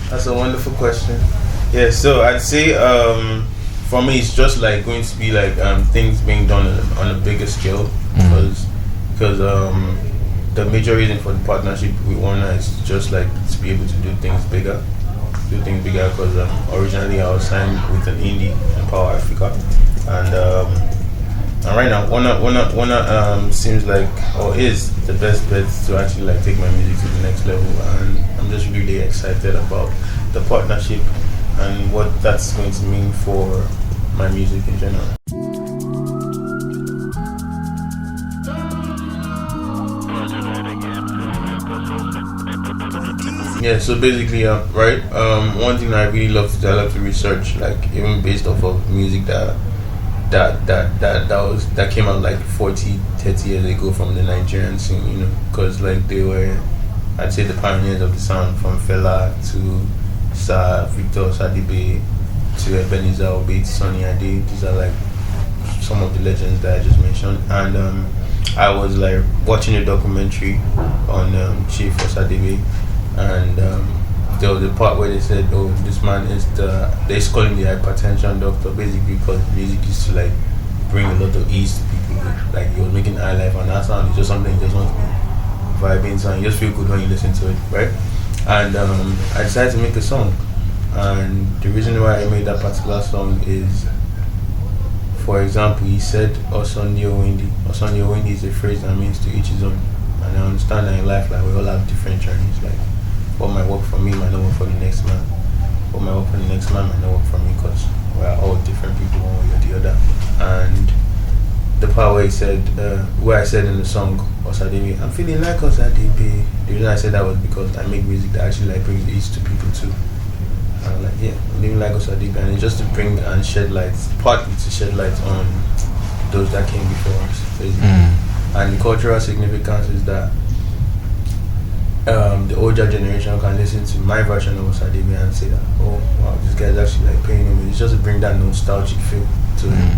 That's a wonderful question. Yeah, so I'd say for me it's just like going to be like things being done on a bigger scale because the major reason for the partnership with Warner is just like to be able to do things bigger because originally I was signed with an indie in Power Africa and right now Warner seems like or is the best bet to actually like take my music to the next level, and I'm just really excited about the partnership and what that's going to mean for my music in general. Yeah, so basically, right. One thing I really love to love to research, like even based off of music that came out like 40, 30 years ago from the Nigerian scene, you know, because like they were, I'd say, the pioneers of the sound, from Fela to Sir Victor Sadibe to Ebenezer Obey, Sonny Ade. These are like some of the legends that I just mentioned, and I was like watching a documentary on Chief Osadebe, and there was a part where they said, "Oh, this man is they call him the hypertension doctor," basically because music used to like bring a lot of ease to people. Like he was making high life, and that sound is just something you just want to be vibing, so you just feel good when you listen to it, right? And I decided to make a song, and the reason why I made that particular song is, for example, he said "Osondio Windy." Osondio Windy is a phrase that means to each his own, and I understand that in life, like we all have different journeys. Like what might work for me might not work for the next man. What might work for the next man might not work for me, because we are all different people, one way or the other. And the part where he said, where I said in the song Osadebe, I'm feeling like Osadebe. The reason I said that was because I make music that actually like brings ease to people too. And I'm like, yeah, I'm living like Osadebe, and it's just to bring and shed light, partly to shed light on those that came before us, basically. And the cultural significance is that the older generation can listen to my version of Osadebe and say that, oh wow, this guy's actually like paying him. It's just to bring that nostalgic feel to it.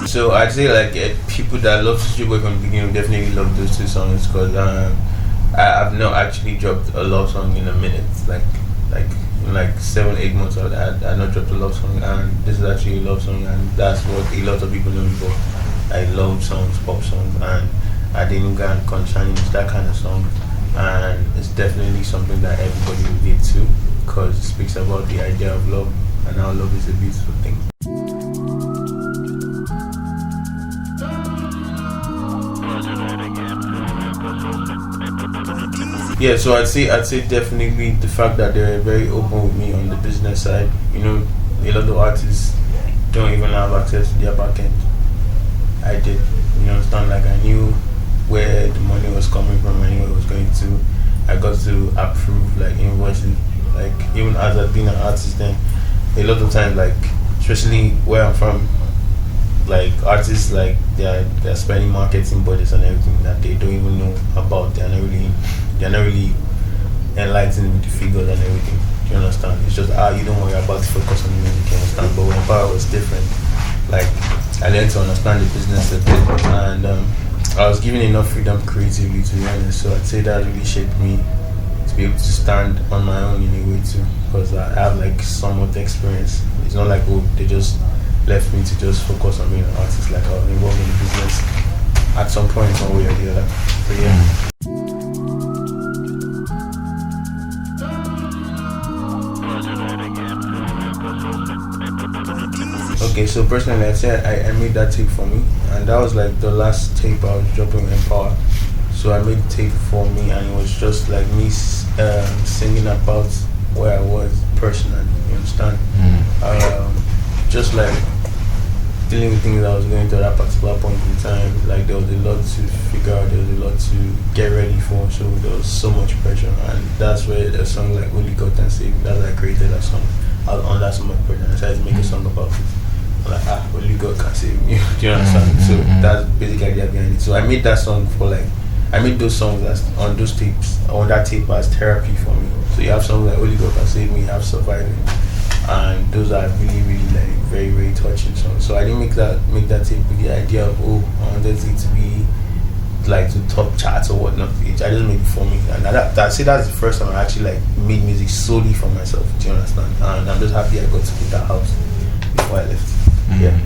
So I'd say like people that love Joeboy from the beginning definitely love those two songs, because I've not actually dropped a love song in a minute. Like 7-8 months I've not dropped a love song, and this is actually a love song, and that's what a lot of people know me for. I love songs, pop songs, and I didn't get concerning that kind of song, and it's definitely something that everybody relates to, because it speaks about the idea of love and how love is a beautiful thing. Yeah, so I'd say definitely the fact that they're very open with me on the business side. You know, a lot of artists don't even have access to their back end. I did, you understand? Like I knew where the money was coming from, I knew where it was going to. I got to approve like invoices. Like even as I've been an artist, then a lot of times, like especially where I'm from, like artists, like they're spending marketing budgets and everything that they don't even know about. They're not really enlightened with the figures and everything. Do you understand? It's just you don't worry about to focus on the music, you understand? But when Power was different, like I learned to understand the business a bit, and I was given enough freedom creatively, to be honest. So I'd say that really shaped me to be able to stand on my own in a way too, because I have like somewhat experience. It's not like, oh, they just left me to just focus on being an artist. Like I was involved in the business at some point, one way or the other. So yeah. Okay, so personally, I said I made that tape for me, and that was like the last tape I was dropping in Power. So I made the tape for me, and it was just like me singing about where I was personally. You understand? Just like dealing with things I was going through at that particular point in time. Like there was a lot to figure out, there was a lot to get ready for, so there was so much pressure, and that's where a song like Only God Can Save Me, that's why I created that song. I was under so much pressure, and I decided to make a song about it. I'm like, only God can save me. Do you understand? So that's basically the idea behind it. So I made that song I made those songs on those tapes, on that tape, as therapy for me. So you have songs like Only God Can Save Me, you have Surviving, and those are really, really like very, very touching song. So I didn't make that tape with the idea of, I wanted it to be like to top charts or whatnot. I just made it for me, and I say that's the first time I actually like made music solely for myself. Do you understand? And I'm just happy I got to leave that house before I left. Yeah.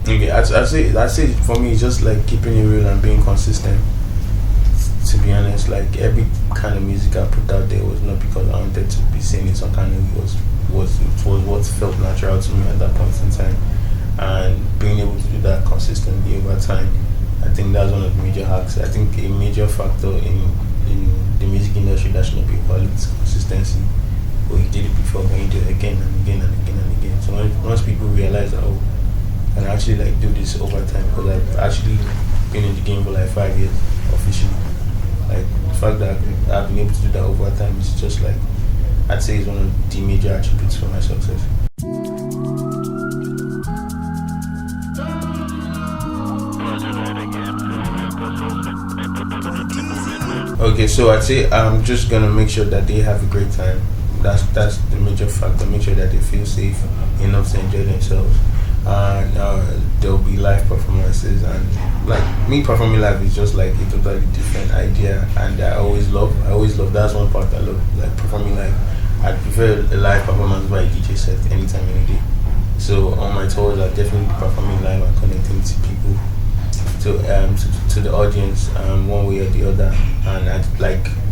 Okay, I'd say for me it's just like keeping it real and being consistent. To be honest, like every kind of music I put out there was not because I wanted to be singing some kind of it was what felt natural to me at that point in time, and being able to do that consistently over time, I think that's one of the major hacks. I think a major factor in the music industry that should not be overlooked is consistency. But you did it before, but you do it again and again and again and again. So once people realize that, I can actually like do this over time, because I've actually been in the game for like 5 years officially. Like the fact that I've been able to do that over time is just like, I'd say is one of the major attributes for my success. Okay, so I'd say I'm just gonna make sure that they have a great time. That's the major factor. Make sure that they feel safe enough to enjoy themselves. And there'll be live performances, and like me performing live is just like a totally different idea, and I always love that's one part I love, like performing live. I prefer a live performance by a DJ set anytime, any day. So on my tours I definitely performing live and connecting to people, to the audience, one way or the other. And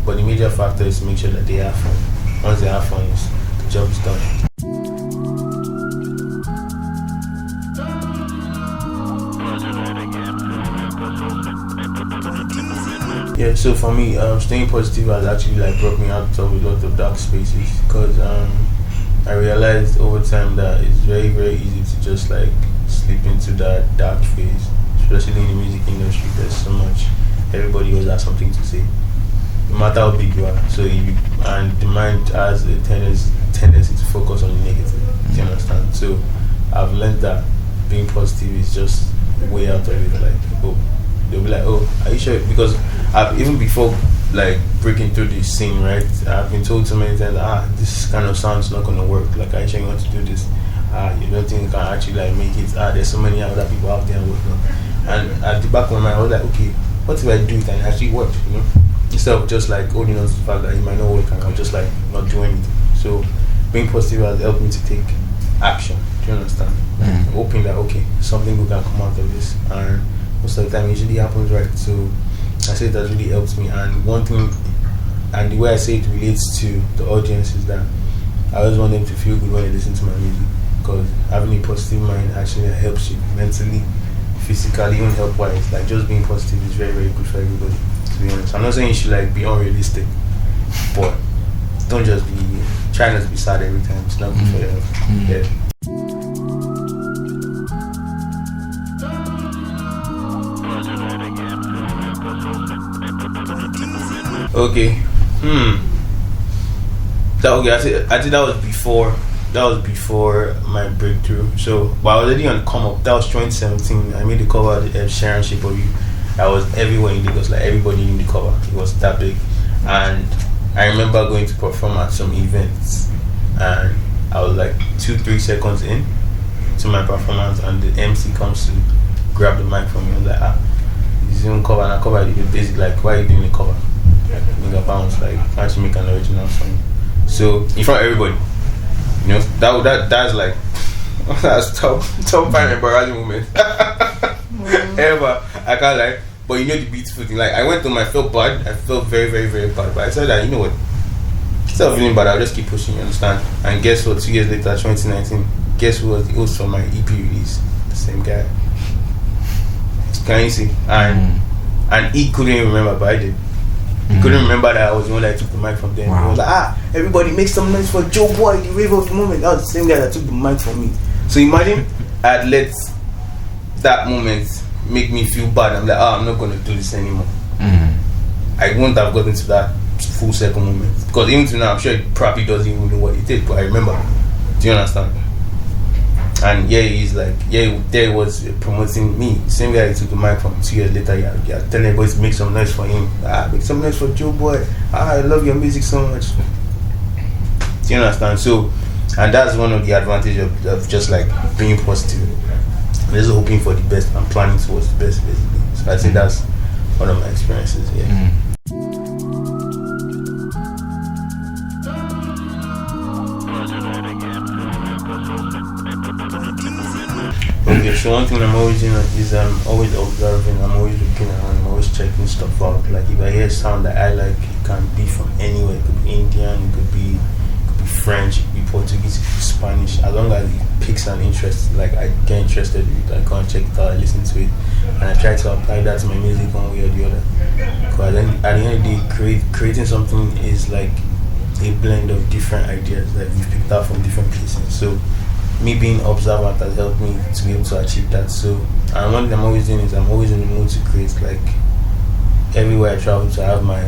but the major factor is to make sure that they have fun. Once they have fun, the job is done. Yeah, so for me, staying positive has actually like brought me out of a lot of dark spaces, because I realized over time that it's very, very easy to just like slip into that dark phase, especially in the music industry. There's so much, everybody always has something to say, no matter how big you are. And the mind has a tendency to focus on the negative. Do you understand? So I've learned that being positive is just a way out of it. Like, they'll be like, are you sure? Because even before like breaking through this scene, right, I've been told so many times, this kind of sound's not gonna work. Like, are you sure you want to do this? You don't think you can actually like make it? There's so many other people out there working. And at the back of my mind I was like, okay, what if I do it and it actually works, you know? Instead of just like holding on to the fact that it might not work and I'll just like not do anything. So being positive has helped me to take action. Do you understand? Hoping that okay, something good can come out of this, and most of the time it usually happens right. So I say that really helps me. And one thing, and the way I say it relates to the audience, is that I always want them to feel good when they listen to my music, because having a positive mind actually helps you mentally, physically, even health wise. Like, just being positive is very, very good for everybody, to be honest. I'm not saying you should like be unrealistic, but don't just be try not to be sad every time. It's not good for your health. Yeah. Okay. I think that was before my breakthrough. So, but I was already on come up. That was 2017. I made the cover of the Sharon Shape of You. I was everywhere in Lagos. Like, everybody knew the cover. It was that big. And I remember going to perform at some events, and I was like 2-3 seconds in to my performance, and the MC comes to grab the mic from me. I was like, this is your cover, and I covered it basically like, why are you doing the cover? Like, nigga bounce, like, can't you make an original song? So in front of everybody, you know, that's like that's top 5 embarrassing moment ever. I can't lie. But you know the beautiful thing, like, I went home, I felt bad. I felt very, very, very bad. But I said that, you know what, instead of feeling bad, I'll just keep pushing, you understand? And guess what, 2 years later, 2019, guess who was the host for my EP release? The same guy. Can you see? And he couldn't even remember, but I did. He couldn't remember that I was the one that took the mic from them. Wow. He was like, everybody make some noise for Joeboy, the wave of the moment. That was the same guy that took the mic from me. So imagine I had let that moment make me feel bad. I'm like, I'm not gonna do this anymore. I wouldn't have gotten to that full second moment, because even to now, I'm sure he probably doesn't even know what he did, but I remember. Do you understand? And yeah, he's like, yeah, there he was promoting me. Same guy who took the mic from 2 years later. Yeah, telling everybody to make some noise for him. Make some noise for Joeboy. I love your music so much. Do you understand? So, and that's one of the advantages of just like being positive. Just hoping for the best and planning towards the best, basically. So I think that's one of my experiences. Yeah. Okay, so one thing I'm always doing is I'm always observing, I'm always looking around, I'm always checking stuff out. Like if I hear a sound that I like, it can be from anywhere. It could be Indian, it could be French, it could be Portuguese, it could be Spanish. As long as it piques an interest, like I get interested in it, I go and check it out, I listen to it, and I try to apply that to my music one way or the other. Because then at the end of the day, creating something is like a blend of different ideas that you've picked out from different places. So me being observant has helped me to be able to achieve that. So, and one thing I'm always doing is I'm always in the mood to create. Like everywhere I travel to, I have my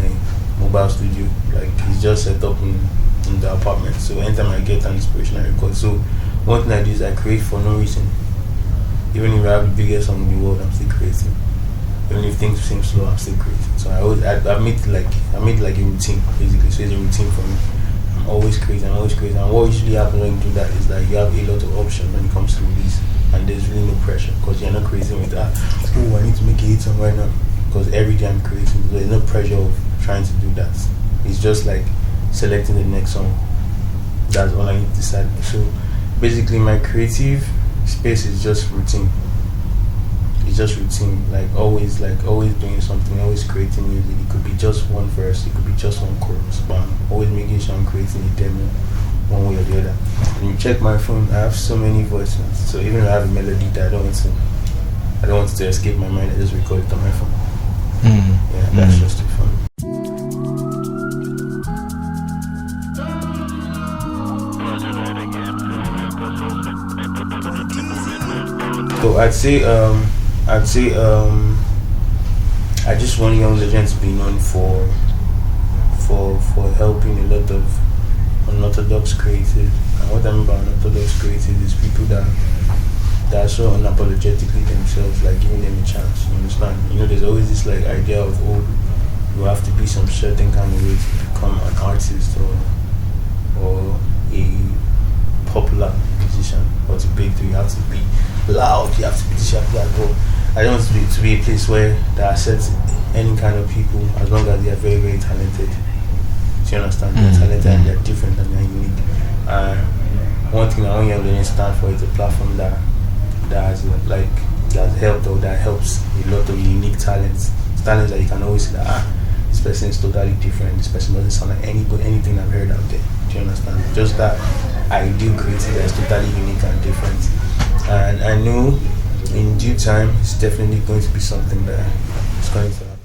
mobile studio. Like it's just set up in the apartment. So anytime I get an inspiration, I record. So one thing I do is I create for no reason. Even if I have the biggest song in the world, I'm still creating. Even if things seem slow, I'm still creating. So I made like a routine basically. So it's a routine for me. I'm always creating. And what usually happens when you do that is that you have a lot of options when it comes to release, and there's really no pressure because you're not creating with that. Oh, I need to make a hit song right now, because every day I'm creating. So there's no pressure of trying to do that. It's just like selecting the next song. That's all I need to decide. So basically, my creative space is just routine. It's just routine, like always doing something, always creating music. It could be just one verse, it could be just one chorus, but I'm always making sure I'm creating a demo one way or the other. When you check my phone, I have so many voice notes. So even if I have a melody that I don't want it to escape my mind, I just record it on my phone. Yeah, that's just too fun. So I'd say I just want Young Legend to be known for helping a lot of unorthodox creatives. And what I mean by unorthodox creatives is people that are so unapologetically themselves, like giving them a chance. You understand? You know, there's always this like idea of you have to be some certain kind of way to become an artist or a popular musician, or to break through. You have to be loud, you have to be this, you have to be that. But I don't want to be a place where they accept any kind of people as long as they are very, very talented. Do you understand? They're talented and they're different and they're unique. One thing I want Young Legend to stand for is a platform that has helped, or that helps a lot of unique talents that you can always say that this person is totally different, this person doesn't sound like anything I've heard out there. Do you understand? Just that ideal creative that is totally unique and different. And I know in due time it's definitely going to be something that is going to happen.